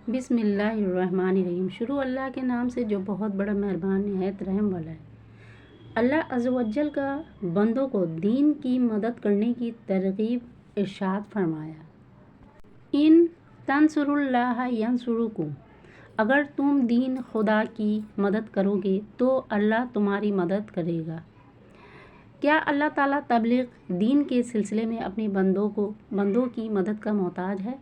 بسم اللہ الرحمن الرحیم۔ شروع اللہ کے نام سے جو بہت بڑا مہربان نہایت رحم والا ہے۔ اللہ عز و جل کا بندوں کو دین کی مدد کرنے کی ترغیب ارشاد فرمایا۔ ان تنصروا اللہ ینصرکم، اگر تم دین خدا کی مدد کرو گے تو اللہ تمہاری مدد کرے گا۔ کیا اللہ تعالیٰ تبلیغ دین کے سلسلے میں اپنے بندوں کی مدد کا محتاج ہے؟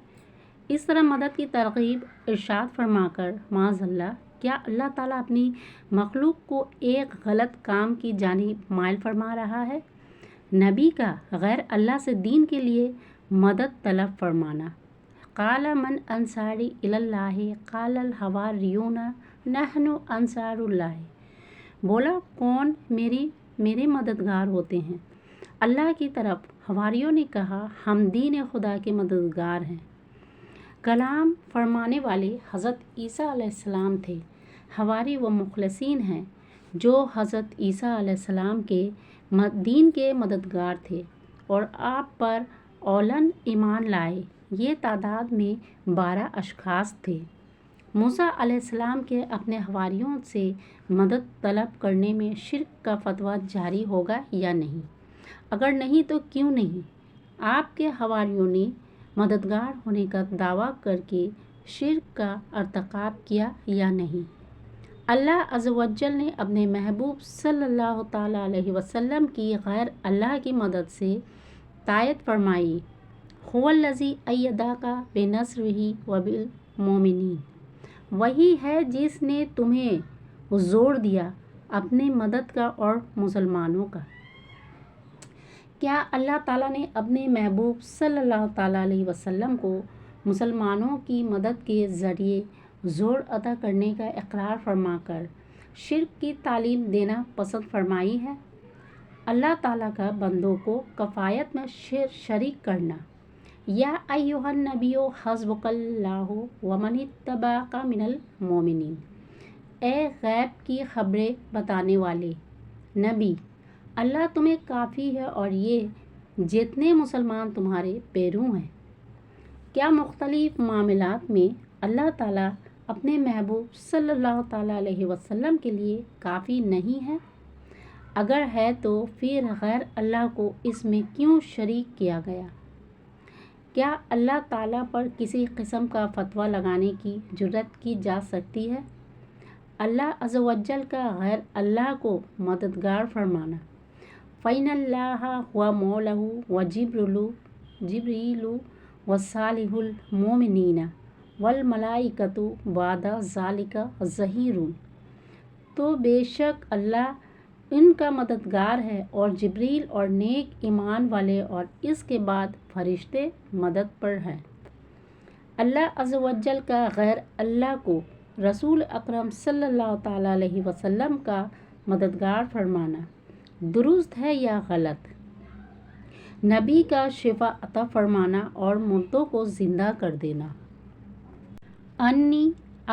اس طرح مدد کی ترغیب ارشاد فرما کر معاذ اللہ، کیا اللہ تعالیٰ اپنی مخلوق کو ایک غلط کام کی جانب مائل فرما رہا ہے؟ نبی کا غیر اللہ سے دین کے لیے مدد طلب فرمانا۔ قال من انصاری الی اللہ قال الحواریون نحن انصار اللہ، بولا کون میرے مددگار ہوتے ہیں؟ اللہ کی طرف حواریوں نے کہا ہم دین خدا کے مددگار ہیں۔ کلام فرمانے والے حضرت عیسیٰ علیہ السلام تھے۔ حواری وہ مخلصین ہیں جو حضرت عیسیٰ علیہ السلام کے دین کے مددگار تھے اور آپ پر اولاً ایمان لائے۔ یہ تعداد میں 12 اشخاص تھے۔ موسیٰ علیہ السلام کے اپنے حواریوں سے مدد طلب کرنے میں شرک کا فتویٰ جاری ہوگا یا نہیں؟ اگر نہیں تو کیوں نہیں؟ آپ کے حواریوں نے مددگار ہونے کا دعویٰ کر کے شرک کا ارتکاب کیا یا نہیں؟ اللہ عز و جل نے اپنے محبوب صلی اللہ تعالیٰ علیہ وسلم کی غیر اللہ کی مدد سے تائید فرمائی۔ هو الذی ایدک بنصرہ وبالمؤمنین، وہی ہے جس نے تمہیں زور دیا اپنے مدد کا اور مسلمانوں کا۔ کیا اللہ تعالیٰ نے اپنے محبوب صلی اللہ تعالیٰ علیہ وسلم کو مسلمانوں کی مدد کے ذریعے زور عطا کرنے کا اقرار فرما کر شرک کی تعلیم دینا پسند فرمائی ہے؟ اللہ تعالیٰ کا بندوں کو کفایت میں شریک کرنا۔ یا ایھا النبی حسبک اللہ ومن اتبعک من المؤمنین، اے غیب کی خبریں بتانے والے نبی، اللہ تمہیں کافی ہے اور یہ جتنے مسلمان تمہارے پیرو ہیں۔ کیا مختلف معاملات میں اللہ تعالیٰ اپنے محبوب صلی اللہ تعالیٰ علیہ وسلم کے لیے کافی نہیں ہے؟ اگر ہے تو پھر غیر اللہ کو اس میں کیوں شریک کیا گیا؟ کیا اللہ تعالیٰ پر کسی قسم کا فتویٰ لگانے کی جرات کی جا سکتی ہے؟ اللہ عز و جل کا غیر اللہ کو مددگار فرمانا۔ فَإِنَّ اللَّهَ هُوَ مَوْلَاهُ وَجِبْرِیلُ وَصَالِحُ الْمُؤْمِنِینَ وَالْمَلَائِکَةُ بَعْدَ ذَلِکَ ظَہِیرٌ، تو بے شک اللہ ان کا مددگار ہے اور جبریل اور نیک ایمان والے اور اس کے بعد فرشتے مدد پر ہیں۔ اللہ عز و جل کا غیر اللہ کو رسول اکرم صلی اللہ تعالیٰ علیہ وسلم کا مددگار فرمانا درست ہے یا غلط؟ نبی کا شفا عطا فرمانا اور مردوں کو زندہ کر دینا۔ انی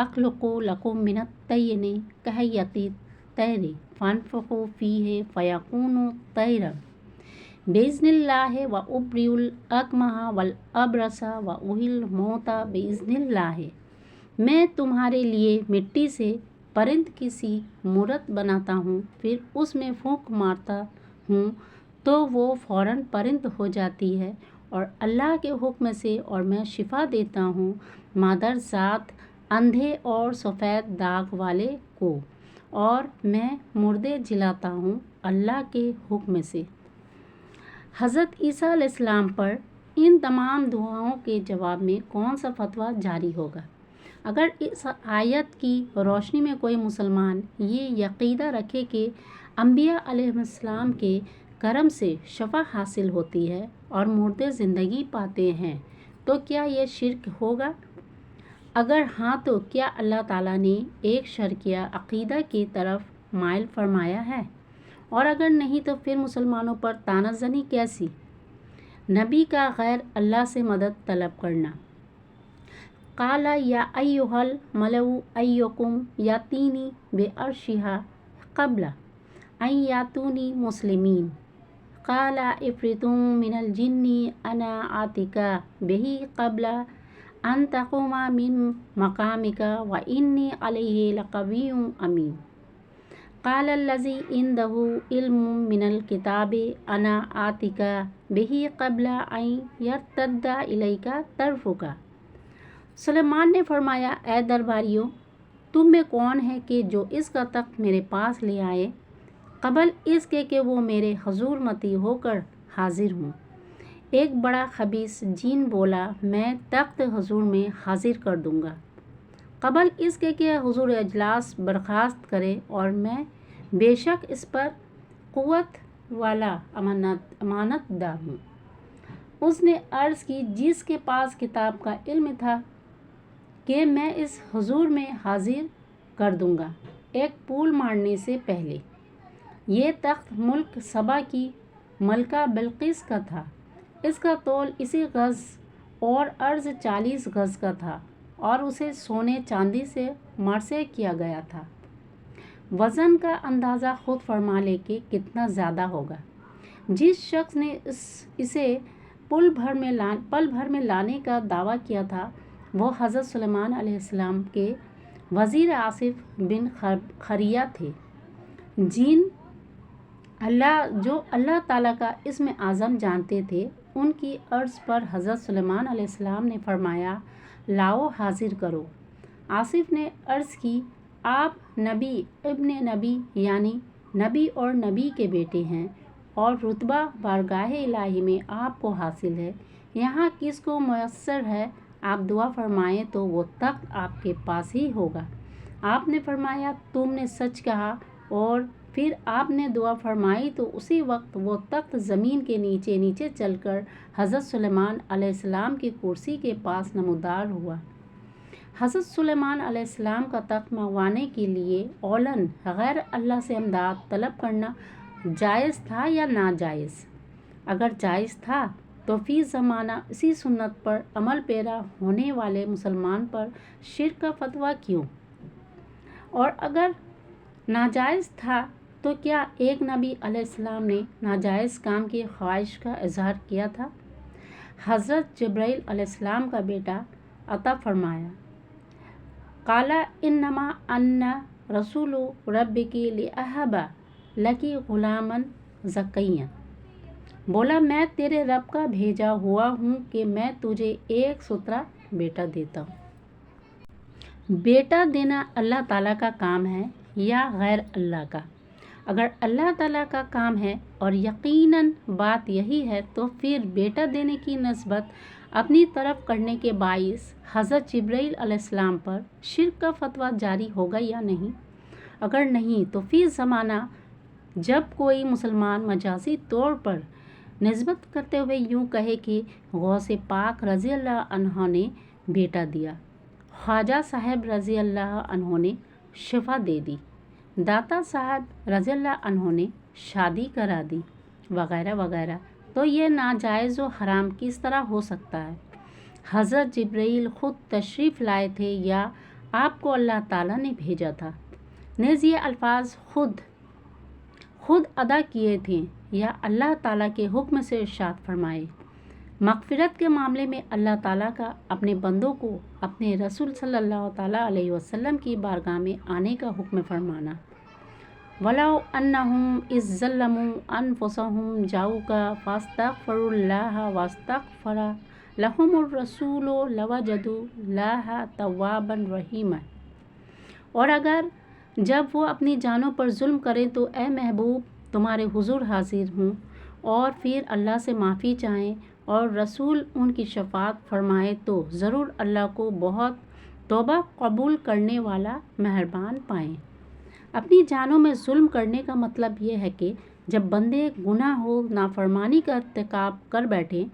اخلق لکم من الطین کہیۃ الطیر فانفخوا فیہ فیکون طیرا بإذن اللہ وأبرئ الأکمہ والأبرص وأحیی الموتى بإذن اللہ، میں تمہارے لیے مٹی سے پرند کی سی مورت بناتا ہوں، پھر اس میں پھونک مارتا ہوں تو وہ فوراً پرند ہو جاتی ہے اور اللہ کے حکم سے، اور میں شفا دیتا ہوں مادر ذات اندھے اور سفید داغ والے کو، اور میں مردے جلاتا ہوں اللہ کے حکم سے۔ حضرت عیسیٰ علیہ السلام پر ان تمام دعاؤں کے جواب میں کون سا فتویٰ جاری ہوگا؟ اگر اس آیت کی روشنی میں کوئی مسلمان یہ عقیدہ رکھے کہ انبیاء علیہ السلام کے کرم سے شفا حاصل ہوتی ہے اور مردے زندگی پاتے ہیں تو کیا یہ شرک ہوگا؟ اگر ہاں تو کیا اللہ تعالیٰ نے ایک شرکیہ عقیدہ کی طرف مائل فرمایا ہے؟ اور اگر نہیں تو پھر مسلمانوں پر طعنہ زنی کیسی؟ نبی کا غیر اللہ سے مدد طلب کرنا۔ قال یا ایھا الملأ ایکم یاتینی بعرشھا قبل ان یاتونی مسلمین، قال عفریت من الجن انا آتیک بہ قبل अन तक़ूमा मिन मकामिका व इन्नी अलैहि लक़विय्युन अमीन। क़ाल अल्लज़ी इंदहु इल्मुम मिनल किताबि अना आतिका बिही क़ब्ला अन यर्तद्दा इलैका तर्फ़ुका। सुलेमान ने फरमाया, ऐ दरबारियों, तुम में कौन है कि जो इसका तख्त मेरे पास ले आए क़बल इसके कि वो मेरे हुज़ूर मती होकर हाजिर हूँ। एक बड़ा खबीस जीन बोला, मैं तख्त हुज़ूर में हाजिर कर दूँगा क़बल इसके कि हुज़ूर अजलास बर्खास्त करे, और मैं बेशक इस पर क़ुव्वत वाला अमानतदार हूँ। उसने अर्ज़ की, जिसके पास किताब का इल्म था कि मैं इस हुज़ूर में हाजिर कर दूँगा एक पूल मारने से पहले। ये तख्त मुल्क सबा की मलका बिल्किस का था। इसका तौल इसी गज़ और अर्ज़ 40 गज़ का था और उसे सोने चांदी से मरसे किया गया था। वज़न का अंदाज़ा खुद फरमा ले कि कितना ज़्यादा होगा। जिस शख्स ने इसे पल भर में लाने का दावा किया था वो हज़रत सुलेमान अलैहिस्सलाम के वज़ीर आसिफ बिन खरिया थे। जीन जो अल्लाह ताला का इस्म आज़म जानते थे, उनकी अर्ज़ पर हज़रत सुलेमान अलैहिस्सलाम ने फरमाया, लाओ हाजिर करो। आसिफ ने अर्ज़ की, आप नबी इब्ने नबी यानी नबी और नबी के बेटे हैं और रुतबा बारगाह इलाही में आपको हासिल है। यहाँ किसको मुयस्सर है आप दुआ फरमाएं तो वो तख्त आपके पास ही होगा। आपने फरमाया, तुमने सच कहा, और फिर आपने दुआ फरमाई तो उसी वक्त वो तख्त ज़मीन के नीचे नीचे चलकर हज़रत सुलेमान अलैहिस्सलाम की कुर्सी के पास नमूदार हुआ। हज़रत सुलेमान अलैहिस्सलाम का तख्त मंगवाने के लिए औलन गैर अल्लाह से इमदाद तलब करना जायज़ था या नाजायज़? अगर जायज़ था तो फी ज़माना इसी सुन्नत पर अमल पैरा होने वाले मुसलमान पर शिर्क का फतवा क्यों? और अगर नाजायज़ था तो क्या एक नबी अलैहिस्सलाम ने नाजायज़ काम की ख्वाहिश का इजहार किया था? हज़रत जिब्राइल अलैहिस्सलाम का बेटा अता फरमाया, काला इन्नमा अन्ना रसूलु रब्बिकी लिअहबा लकी गुलामन ज़किय्यन। बोला, मैं तेरे रब का भेजा हुआ हूँ कि मैं तुझे एक सुथरा बेटा देता हूँ। बेटा देना अल्लाह ताला का काम है या गैर अल्लाह का? अगर अल्लाह ताला का काम है और यकीनन बात यही है तो फिर बेटा देने की नस्बत अपनी तरफ करने के बाइस हज़रत जिब्राइल अलैहिस्सलाम पर शिर्क का फतवा जारी होगा या नहीं? अगर नहीं तो फिर ज़माना जब कोई मुसलमान मजाजी तौर पर निस्बत करते हुए यूँ कहे कि गौसे पाक रज़ी अल्लाह अन्हो ने बेटा दिया, ख्वाजा साहब रज़ी अल्लाह अन्हो ने शिफा दे दी, दाता साहब रज़ी अल्लाह अन्हो ने शादी करा दी, वगैरह वगैरह, तो ये नाजायज़ व हराम किस तरह हो सकता है? हज़रत जिब्राइल ख़ुद तशरीफ़ लाए थे या आपको अल्लाह ताला ने भेजा था? नेज़ ये अल्फाज खुद अदा किए थे या अल्लाह ताला के हुक्म से इरशाद फरमाए? मग़फ़िरत के मामले में अल्लाह ताला का अपने बंदों को अपने रसूल सल्लल्लाहु ताला अलैहि वसल्लम की बारगाह में आने का हुक्म फरमाना। वलौ अन्नहुम इज़ ज़ल्लमू अनफुसहुम जाऊका फ़ास्तग़फ़िरुल्लाह वस्तग़फ़रा लहुमुर रसूलु लवजदुल्लाह तव्वाबन रहीमा। और अगर जब वो अपनी जानों पर जुल्म करें तो ए महबूब तुम्हारे हुजूर हाजिर हूँ और फिर अल्लाह से माफ़ी चाहें और रसूल उनकी शफ़ाअत फरमाए तो ज़रूर अल्लाह को बहुत तौबा कबूल करने वाला मेहरबान पाएँ। अपनी जानों में जुल्म करने का मतलब ये है कि जब बंदे गुनाह हो नाफरमानी का इर्तिकाब कर बैठें।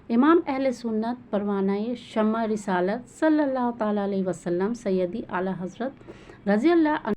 इमाम अहले सुन्नत परवानाए शम्मा रिसालत सल्लल्लाहु ताला अलैहि वसल्लम सैयदी आला हज़रत रज़ी अल्लाह